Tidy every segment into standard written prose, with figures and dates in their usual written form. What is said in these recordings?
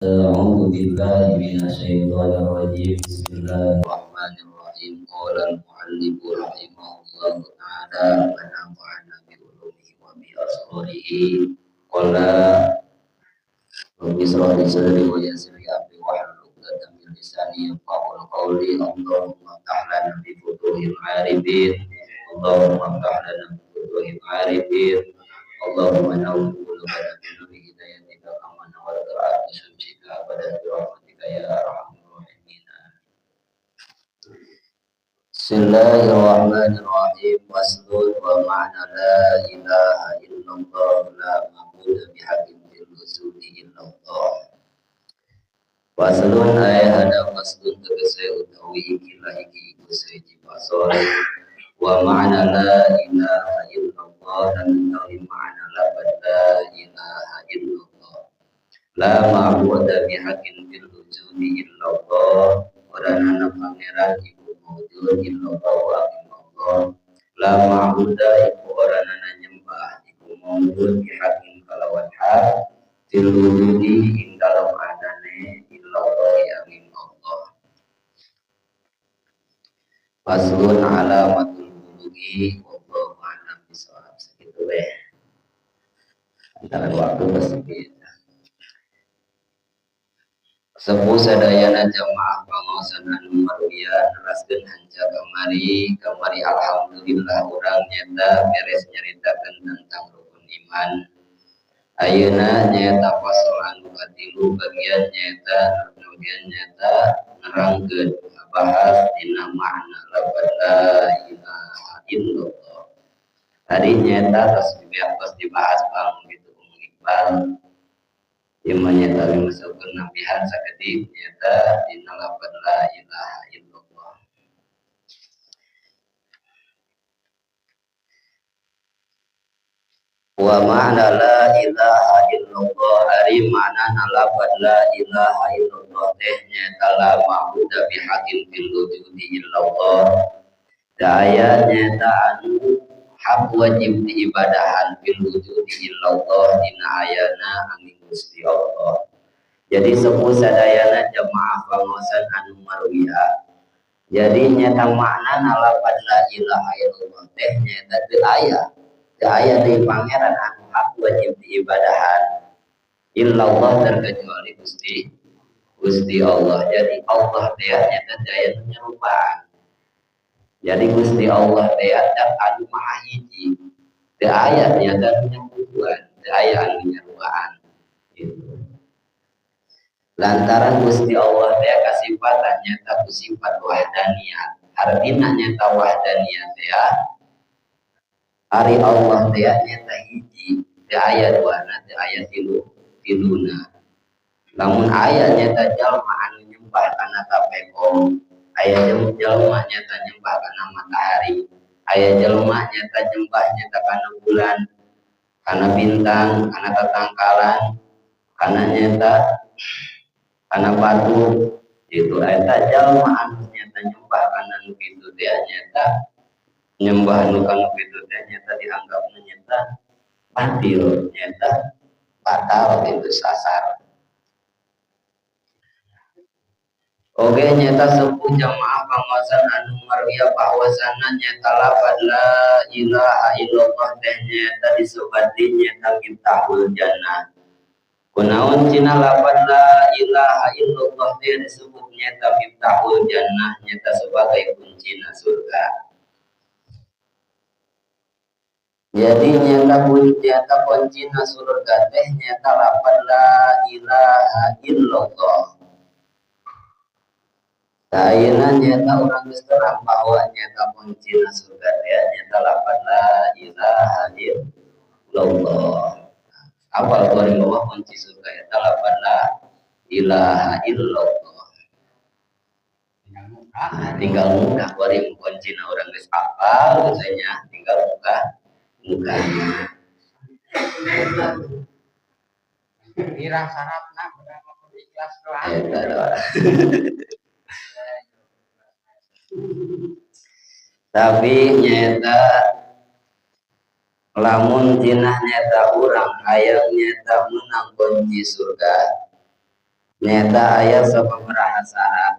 أعوذ بالله من الشيطان الرجيم بسم الله الرحمن الرحيم قال المؤلف رحمه الله تعالى ونفعنا بعلومه وبأسراره قال رب اشرح لي صدري ويسر لي أمري واحلل عقدة من لساني يفقهوا قولي اللهم افتح لنا بفتوح العارفين اللهم افتح لنا بفتوح العارفين اللهم نور قلوبنا بنور هدايتك كما نورت الأرض بشمسك أبدا برحمتك يا أرحم الراحمين. بسم الله الرحمن الرحيم فصل ومعنى لا إله إلا الله لا معبود بحق بالوجود إلا الله. Faslun ay hada faslun tegese utawi ikilah iki iku seji fasore wa ma'na la ilaha illallah dan utawi ma'na la ilaha illallah la ma'budu bihaqqin bil wujudi illallah ora ana pangeran iku mawjud illallah wa illallah la ma'budu iku ora ana nyembah iku mawjud bihaqqin kalawan hak bil wujudi ing dalam adane illallah yamin Allah. Faslun alamatul bulugi wallahu a'lam bishawab. Segitu deh. Antara waktu tersebut. Sepuh sadayana jamaah pangosan anu maruya neraskeun hanca kamari alhamdulillah urang nyata beres nyaritakeun tentang rukun iman. Ayeuna nyata fasal anu katilu bagian nyata nerangkeun bahas dina makna lafaz la ilaha illallah. Tadi nyata tos dibahas bang gitu Iqbal. Yang nyata dimasukkan nabihan sakedik nyata dina lafaz la ilaha illallah. Wa ma'na la ilaha illallah ari ma'na lafaz la ilaha illallah teh nyata la ma'budu bihaqqin bil wujudi illallah. Daya nyata anu hak wajib diibadahan bil wujudi illallah dina ayana angin Gusti Allah. Jadi sepuh sadayana jamaah pangosan anu maruya. Jadi nyata makna lafaz la ilaha illallah teh nyata teu aya dari pangeran anu hak wajib diibadahan illallah terkecuali Gusti Allah. Jadi Allah teh nyata daya penyerupaan. Jadi Gusti Allah teh anu maha hiji. Teu aya nyata penyembuhan, teu aya anu penyerupaan. Gitu. Lantaran Gusti Allah teh kasifatan nyata sifat wahdaniyah. Artinya nyata wahdaniyah teh ari Allah teh nyata hiji, teu aya duana, teu aya tiluna. Lamun aya nyata jalma anu nyembah kana tapekong, aya jalma nyata nyembah kana matahari, aya jalma nyata nyembah nyata kana bulan, kana bintang, kana tatangkalan, kana nyata kana batu. Itu eta jalma anu nyata nyembah kana nu kitu teh nyata nyembah anu kana kitu teh nyata dianggap nyata batil, nyata batal itu sasar. Oke nyata sepuh jamaah pangosan anu maruya bahwasana nyata lafaz la ilaha illallah teh nyata disebati nyata miftahul jannah. Kunaon cina lafaz la ilaha illallah teh disebut nyata miftahul jannah, nyata sebagai kuncina surga. Jadi nyata kuncina surga teh nyata lafaz la ilaha illallah. Ayeuna nyata urang geus terang bahwa nyata kuncina surga teh nyata lafaz la ilaha illallah. Awal dari Allah kunci surga eta lafaz la ilaha illallah. Tinggal muka bari kuncina urang geus hafal biasanya tinggal mukanya. Irah sarapna berapa ikhlas doa. Tapi nyata lamun jinah nyata urang hayang nyata menang kunci surga nyata ayat sababaraha syarat.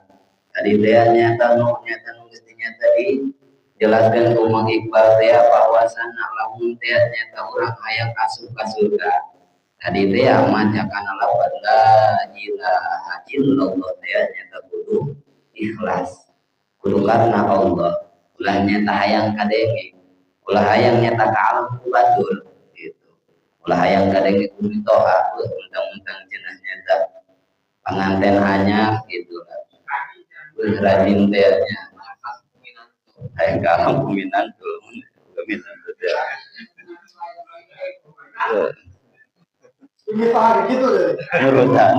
Tadi dia nyata nu mestinya tadi jelaskan ku Mang Iqbal dia bahwasana lamun dia nyata urang hayang asup ka surga. Tadi dia manjakan lafaz la ilaha illallah dia nyata kudu ikhlas. Kudu karena Allah. Ulah nyata hayang kadenge. Ulah hayang nyata ka alam kubatur gitu. Ulah hayang kadenge kudu toha mentang-mentang cenah nyata pengantin hanya gitu lah. Rajin tehnya kayak kamu peminat tuh peminat tuh ini paham gitu deh nurutan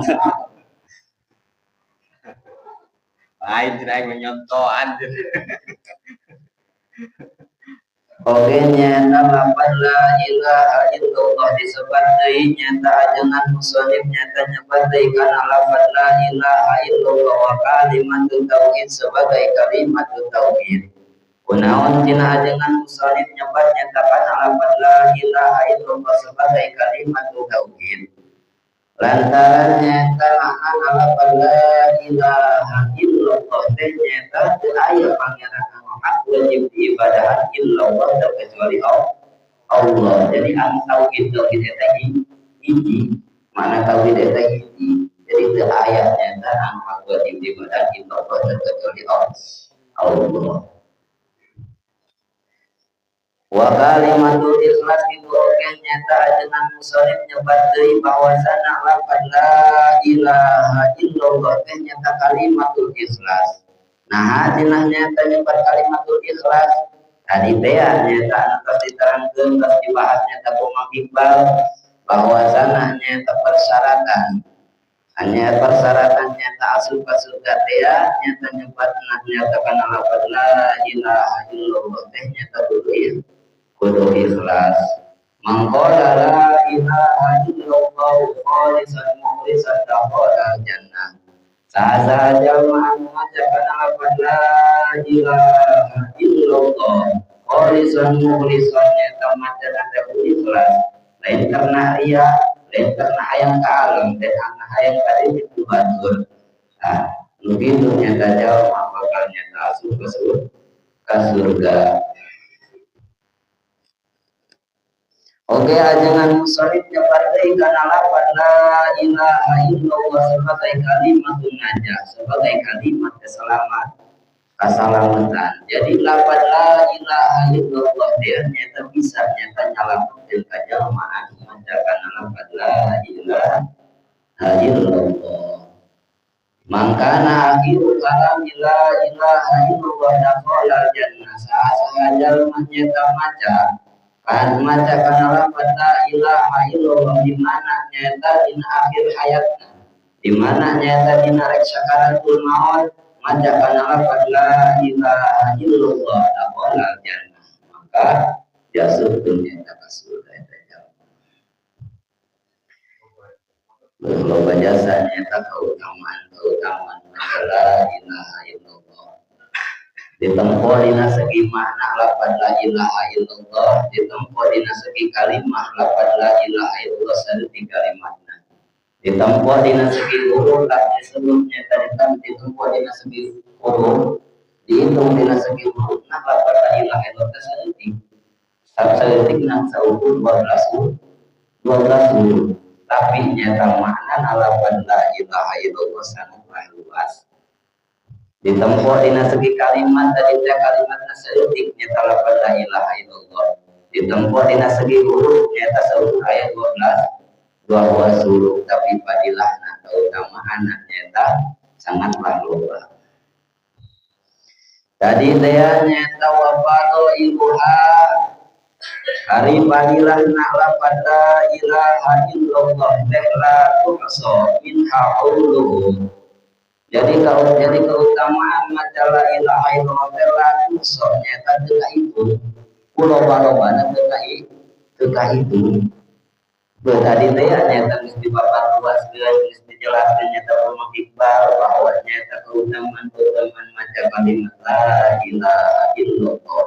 lain tidak menyontoh anjir. Oke nyata lapan la ilaha illallah disebut deui nyata ajengan musonif nyata nyebat deui kana lapan la ilaha illallah wa kalimatut tauhid sebagai kalimat tauhid. Kunaon tina ajengan musonif nyebat nyata kana lapan la ilaha illallah sebagai kalimat tauhid. Lantaran nyata makna lapan la ilaha illallah teh nyata teu aya pangeran hak wajib diibadahan illallah terkecuali Allah. Jadi ang tauhid eta hiji, mana tauhid eta hiji. Jadi teu aya nyata ang hak wajib diibadahan illallah terkecuali Allah. Wa kalimatul ikhlas itu oke nyata ajengan musonif nyebat deui bahwasana lafaz la ilaha illallah teh nyata kalimatul ikhlas. Nah, cenah nyata nyebat kalimatul ikhlas. Tadi teh nyata anu diterangkeun geus dibahas nyata ku Mang Iqbal bahwasana nyata persyaratan. Hanya persyaratan nyata asup ka surga teh nyata nyebat nyata kana lafaz la ilaha illallah teh nyata kudu ikhlas. Mangqala la ilaha illallah khalisan mukhlisan dakhala jannah. Saha jalma anu ngajakan lafaz la ilaha illallah khalisan mukhlisan nyata macan ada ikhlas. Lain karena ria, lain karena hayang ka alam, dan karena hayang ka itu batur. Nah, begitu nyata jalma bakal nyata asup ka surga. Oke, ajengan musonif nyebat deui kana lafaz la ilaha illallah sebagai kalimat najah, sebagai kalimat keselamatan. Jadi lafaz la ilaha illallah dia nyata bisa nyata nyalametkeun ka jalma anu maca kana lafaz la ilaha illallah. Mangkana akhiru kalam la ilaha illallah dakhala jannah. Saha jalma nyata maca kan maca kana lafaz la ilaha illallah di mana nyata dina akhir hayatna, di mana nyata dina rek sakaratul maut maca kana lafaz la ilaha illallah dakhala jannah, maka jasuh nyata ka surga eta jalma. Loba jasa nyata keutamaan maca la ilaha illallah. Ditempuh dina segi makna lafaz la ilaha illallah, ditempuh dina segi kalimah lafaz la ilaha illallah saeutik kalimatna. Ditempuh dina segi huruf lah disebutnya tadi ditempuh dina segi huruf, dihitung dina segi huruf nah lafaz la ilaha illallah saeutik. Saeutik nang saukur 12 huruf. Tapi nyata makna lafaz la ilaha illallah sangat luas. Ditempuh dina segi kalimat tadi kalimatna saeutik nyata lafaz la ilaha illallah. Ditempuh dina segi huruf nyata saukur aya 12 huruf, tapi padilahna keutamaan nyata sangatlah loba. Tadi teh nyata wafado ibuha hari padilahna lafaz la ilaha illallah teh la tuhsa minha uluh. Jadi keutamaan maca la ilaha illallah la tuhsa nyata teu itu pulau-pulau teu itu. Tadi teh nyata geus dibabar luaskeun, geus dijelaskeun nyata Mang Iqbal bahwa nyata keutamaan maca kalimat la ilaha illallah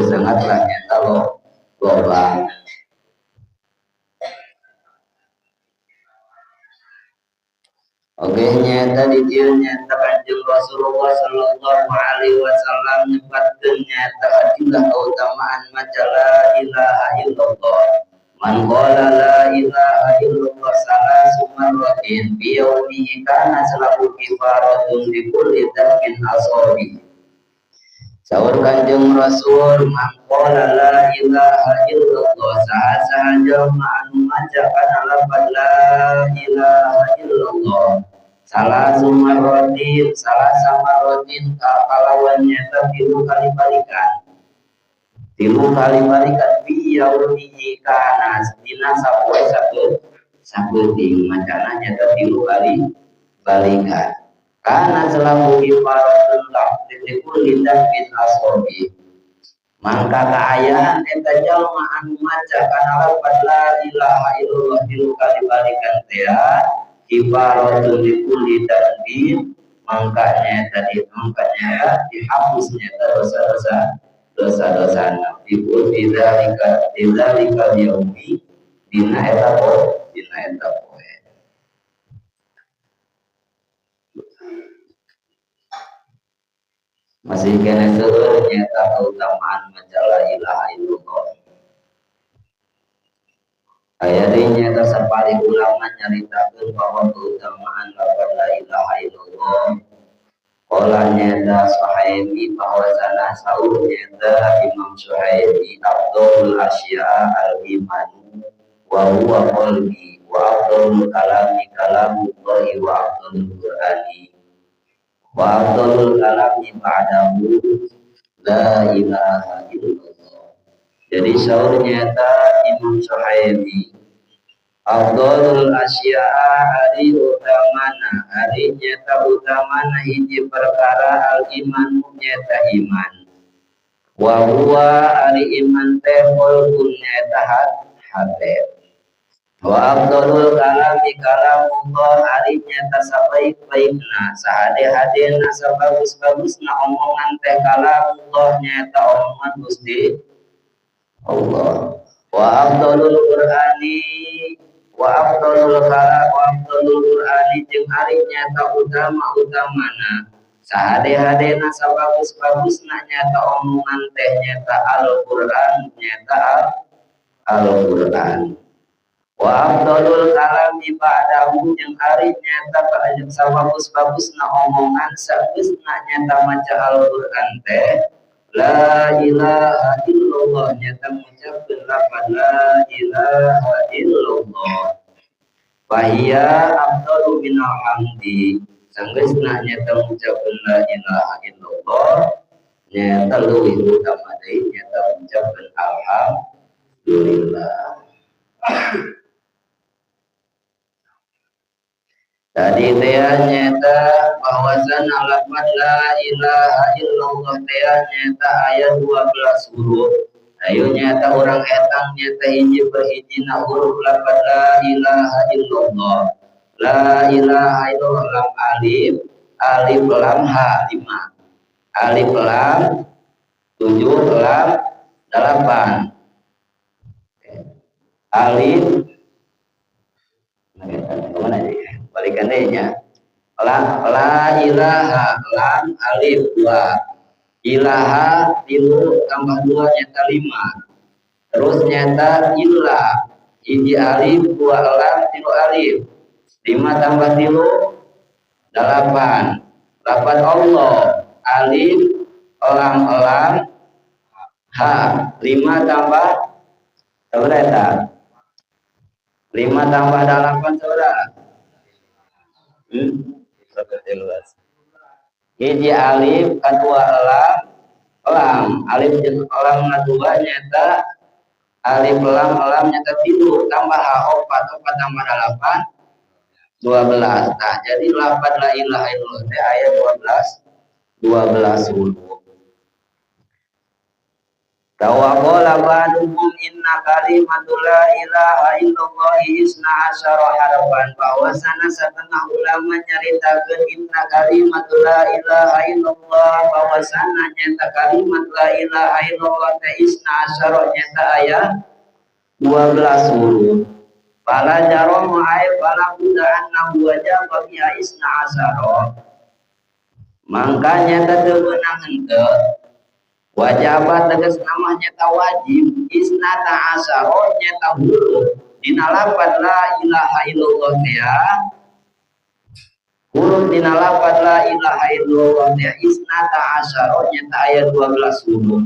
sangatlah nyata loba. Oke nyata di dia nyata kanjeng Rasulullah Sallallahu Alaihi Wasallam nyebutkan nyata adilah keutamaan maca la ilaha illallah. Man qala la ilaha illallah salasu marratin fi yawmihi kana salafu kifaratun li kulli dhanbin asabi. Sahur kanjeng Rasul mangkola la ilaha illallah sahaja anu maca kana lafaz la ilaha illallah salah samarotin kalawan nyata tilu kali balikan biyaulihi kana dina sapoe sabeting macana nyata tilu kali balikan karena selalu ibaratun laktikul lidah bin asobi maka keayaan eta jalma anu maca kana lafaz la ilaha illallah tilu kali balikan teh ibaratun likul lidah bin mangkanya dihapusnya dosa-dosa nafibul tidak yaumi dina eta poe masih kena seueur nyata keutamaan maca la ilaha illallah. Aya deui nyata sapari ulama nyaritakeun bahwa keutamaan lafaz la ilaha illallah. Qala nyata Suhaimi bahwasana saur nyata Imam Suhaimi afdhalul asya al-iman wa huwa qalbi wa afdhalul kalami kalamullahi wa afdhalul qur'ani wa afdhalul kalami ba'dahu la ilaha illallah. Jadi sahur nyata Imam Suhaimi afdhalul asya'a hari utamana hari nyata utamana hiji perkara al iman nyata iman wa huwa hari iman teh qalbun nyata hate wa afdhalul kalami kalamullah hari nyata sabaik-baikna sahade-hadena sabagus-bagusna omongan teh kalamullah nyata omongan Gusti Allah wa afdhalul qur'ani wa afdhalul qur'ani jeung ari nyata utama-utamana sahade-hadena sabagus-bagusna nyata omongan teh nyata Al-Qur'an nyata Al-Qur'an wa afdhalul kalami ba'dahu jeung ari nyata sabagus-bagusna omongan sageusna nyata maca Al-Qur'an teh la ilaha illallah nyata mengucapkan lafaz la ilaha illallah fahiya afdalu minal hamdi sanggeusna nyata mengucapkan la ilaha illallah nyata leuwih utama deui nyata mengucapkan alhamdulillah. Tadi teh nyata bahwasana lafaz la ilaha illallah teh nyata ayat 12 huruf. Ayo nyata orang etang nyata hiji per hijina huruf lafaz la ilaha illallah. La ilaha illallah lam alif lam ha 5. Alif lam 7 lam 8. Alif mana aja balikan nya la ilaha lam alif 2 ilaha 3 tambah 2 nyata 5 terus nyata ilah hiji alif 2 lam 3 alif 5 tambah 3 8 lapan Allah alif lam ha 5 tambah berapa 5 tambah 8 saudara hiji alif kedua lam alif jeung lam ngadua nyata alif lam nyata 3 tambah ha 4 tambah 8 12 nah jadi lafaz la ilaha illallah teh ayat 12 huruf. Tawaqala ba'duhum inna kalimatul la ilaha illallah isna asyara harfan bahwasana satengah ulama nyaritakeun inna kalimatul la ilaha illallah bahwasana nyata kalimat la ilaha illallah teh isna asyara nyata ayat 12 huruf. Fala jarum ay fala buddha annahu wajaba fi isna asaro. Mangkanya teteunang henteu wajaba tegas namanya wajib isnata asaro nyata huruf dina lafaz la ilaha illallah ya. Huruf dina lafaz la ilaha illallah ya isnata asaro nyata ayat 12 huruf.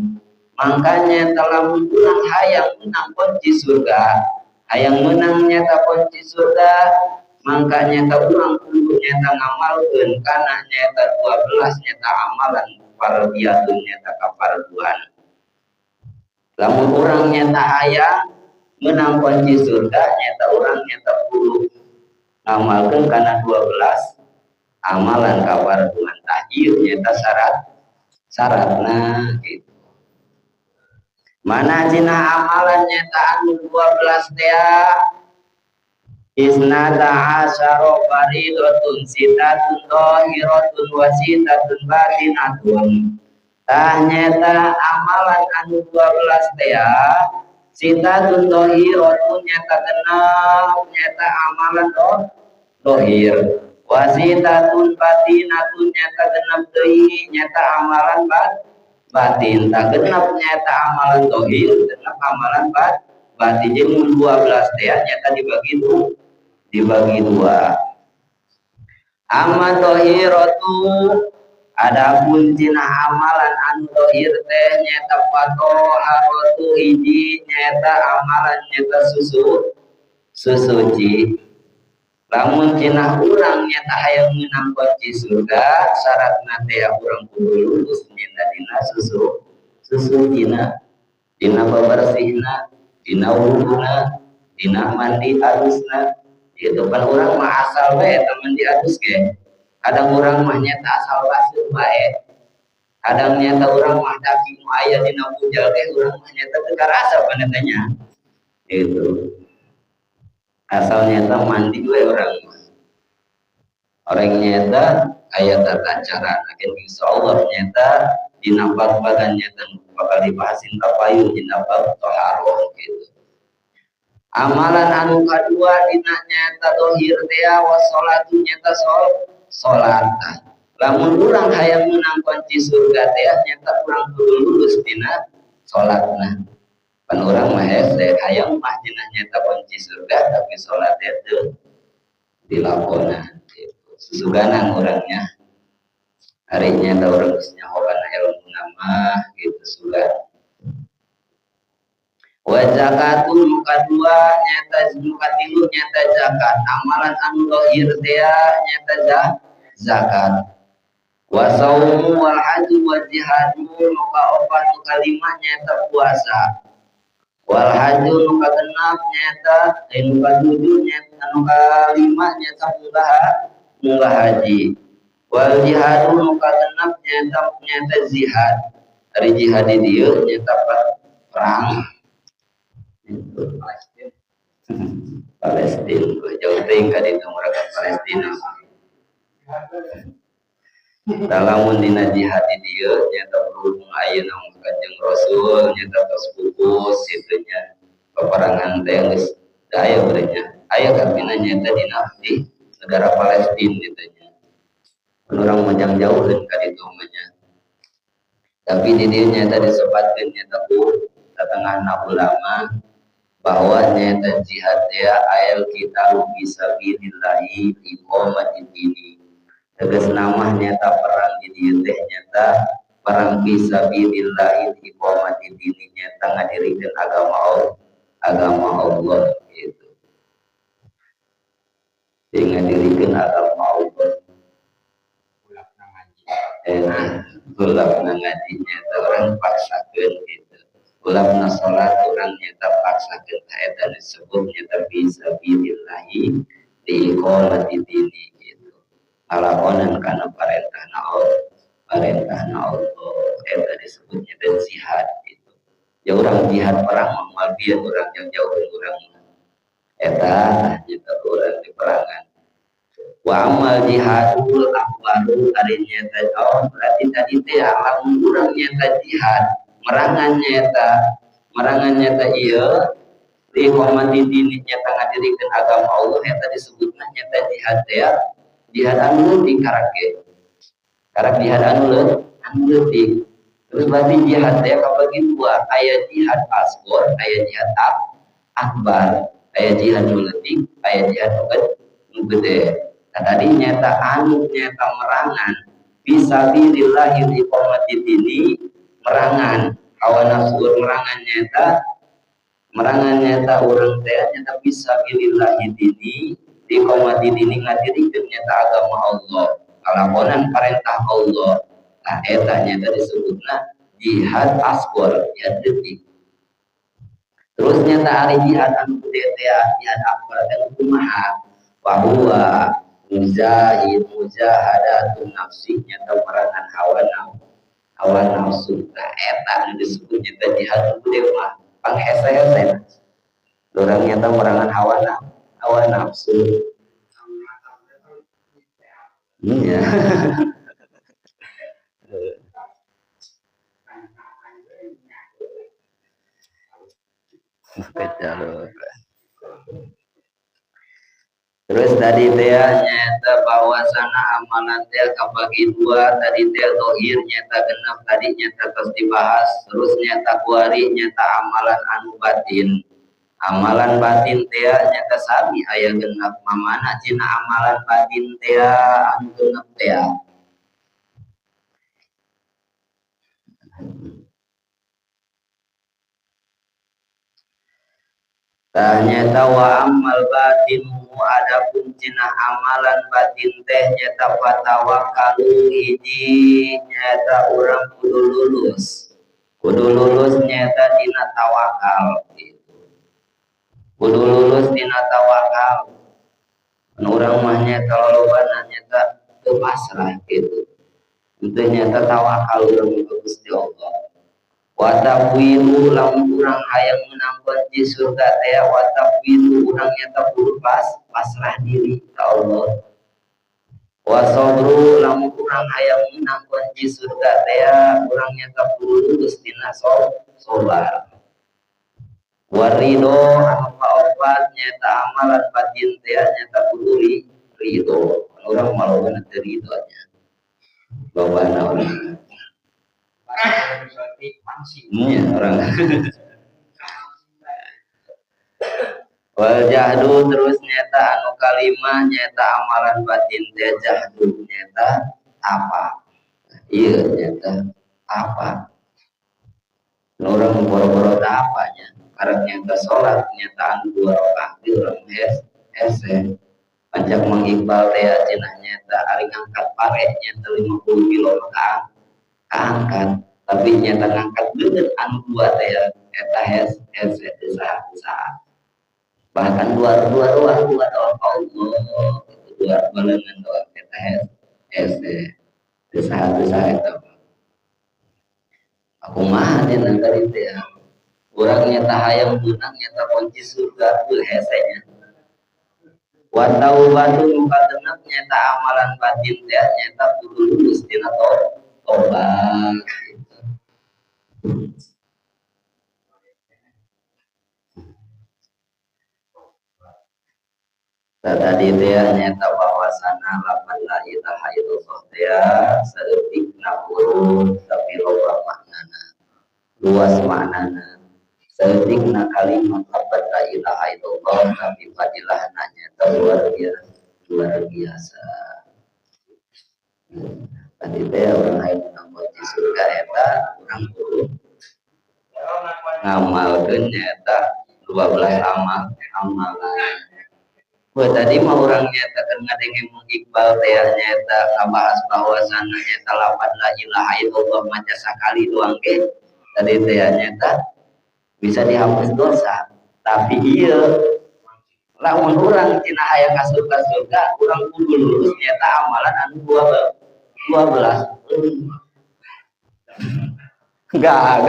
Makanya telah menang hayang menang kunci surga, hayang menang nyata kunci surga, makanya tak ulang kudu nyata ngamalkeun kana nyata 12 nyata amalan fardiyatun nyata kafarduan. Lamun urang nyata hayang menang kunci surga nyata urang nyata kudu ngamalkeun kana 12 amalan kafarduan tahiyud nyata syaratna gitu. Mana cina amalan nyata anu 12 teh isnata asyara faridatun sitatun dhahiratun wa sitatun batinatun. Tah nyata amalan anu 12 teh sitatun dhahiratun nyata genep nyata amalan dhahir wa sitatun batinatun nyata genep deui nyata amalan batin. Tak genap nyata amalan dohir, genap amalan batin. Jadi 12 teh nyata dibagi dua. Amma dohiratu adapun cina amalan anu dohir teh nyata fatoharatu hiji nyata amalan nyata susuci. Lamun cina urang nyata hayang menang kunci surga syaratna teh urang kudu lulus nyata dina susu dina babarsihna dina wuduna dina mandi alusna gitu kan urang mah asal bae mandi alus ge kadang urang mah nyata asal basuh bae kadang nyata urang mah daki nu aya dina bujal ge urang mah nyata teu karasa panetanya gitu. Asal nyata mandi gue orang nyata ayat tata cara akan insyaallah nyata dinampak bagan nyata bakal dibahasin kapayu dinampak toharoh gitu. Amalan anu kadua dina nyata dohir teh wa sholatu nyata sholat. Lamun urang hayang menang kunci surga teh nyata urang kudu lulus dina sholatna. Pan orang mah hayang mah dina nyata kunci surga tapi sholat itu dilakonan susuganan orangnya hari nyata orang bisnya hokan ilmu nama gitu sudah wa zakatun muka dua nyata muka tilu nyata zakat amalan anu dohir teh nyata zakat wa saumu wal haji wa jihadu muka opat muka lima nyata puasa wal haji nuka genap nyata nuka tujuh nyata nuka lima nyata munggah haji wal jihadu nuka genap nyata jihad dari jihad dia nyata perang Palestina jauh tingkat itu mereka Palestina dalam dina jihad dia nyata berhubung ayeuna Kanjeng Rasul nyata tos pupus situnya peperangan teh geus aya berenya aya kabina nyata dina di negara Palestina gitu orang majang jauh ka ditu nya tapi di dieu nyata disebutkeun nyata ku tatengahna ulama bahwa nyata jihad teh ayat kita fisabilillahi iqamati dini tegas nama nyata perang di dieu teh nyata perang fisabilillah iqamati dini nyata ngadirikeun agama Allah gitu. Ngadirikeun agama Allah. Ulapna ngaji nyata orang paksakeun gitu. Ulapna salat orang nyata paksakeun eta disebut nyata fisabilillah iqamati dini gitu. Alakonan karena perintahna Allah eta disebutnya dan jihad itu ya orang jihad perang mamal biar orang yang jauh orang eta kita orang di perangan wa amal jihadul akbaru arinya teh berarti tadi teh lamun urang nyata jihad merangan nyata iya di komati dini nyata ngadirikeun agama Allah eta disebutna nyata jihad teh jihad anu di karake karak jihad anu leutik. Terus berarti jihad teh kabagi dua, aya jihad asghar, aya jihad akbar, aya jihad nu leutik, aya jihad nu gede. Nah, tadi nyata anu nyata merangan fisabilillah di qomati dini merangan hawa nafsu merangan nyata urang teh nyata fisabilillah dini di qomati dini ngadirikeun nyata agama Allah kalakonan perintah Allah. Nah eta nyata disebutna jihad asghar jihad leutik. Terus nyata ari jihad anu gede teh jihad akbar teh kumaha bahwa mujahadatun nafsi nyata merangan hawa nafsu. Nah eta anu disebut nyata jihad anu gede mah panghese-hese urang nyata merangan hawa nafsu. Iya. Terus tadi teh nyata bahwasana amalan teh kabagi dua tadi teh zahir nyata genep tadi nyata terus dibahas terus nyata kuari nyata amalan anu batin. Amalan batin teh nyata sami aya genep mamana cina amalan batin teh anu genep teh. Nyata wa amal batin adapun cina amalan batin teh nyata fatawakalu hiji nyata urang kudu lulus nyata dina tawakal gitu. Kudu lulus dina tawakal urang mah nyata lolobana nyata teu pasrah gitu. Itu nyata tawakal urang ka Gusti Allah. Watafwidu lamun urang hayang menangkan di surga teh watafwidu urang nyata kudu pasrah diri ka Allah. Wasobru lamun urang hayang menangkan di surga teh urang nyata kudu lulus dina sabar. Warido anu kaopat nyata amalan batin teh nyata kudu ridho. Urang maloba teu ridho nya. Lobana urang orang wal jahdu terus nyata anu kalimah nyata amalan batin teh jahdu nyata apa iya nyata apa orang boro-boro apanya karena nyata sholat nyata anu 2 rakaat urang hese pancak mengiqbal teh cenah nyata ari ngangkat pare nyata 50 kilo angkat tapi nyata ngangkat bener anu 2 teh eta hese saha bahkan dua Allah dua balengan doa eta hese saha eta aku mah dia nangkari teh urang nyata hayang menang nyata kunci surga teu hese nya wa taubatu muka genep nyata amalan batin teh nyata kudu lulus dina tobat. Tadi dia nyata bahwasana lapan la ilaha illallah dia saeutik napuru tapi loba maknana luas maknana saeutik na kalimat lapan la ilaha illallah tapi fadilahna nyata luar biasa. Tadi dia orang lain menambah di surga eta urang kudu ngamalkeun nyata 12 amalan. Wah tadi mah orang nyata karena dengan mengiqbal teh nyata kabahas bahwasana nyata lapan la ilaha illallah maca sakali doang ge tadi teh nyata bisa dihapus dosa tapi iya lamun urang cenah aya ka surga urang kudu lulus nyata amalan anu 12 enggak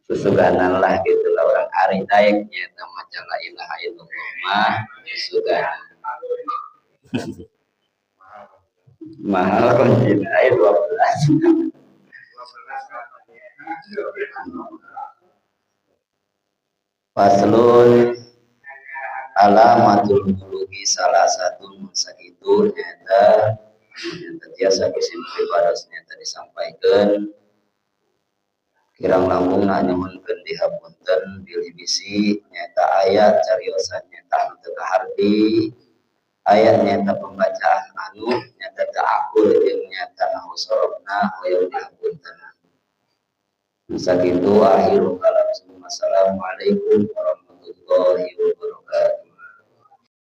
susuganan lah gitu lah orang ari daeknya nama la ilaha illallah mah susuganan mahal konjin ayo 12 Faslun alamatul bulugi salah satu sakitu nyata tiasa kesimpulan pados nyata disampaikan kirang langkung nanyamunkeun dihapunten bilih bisi nyata ayat cariosan nyata teu kahardi ayat nyata pembacaan anu nyata ta'akul jeung nyata nahu sorobna hoyong dihapunten sakitu akhirul kalam. Assalamualaikum warahmatullahi wabarakatuh.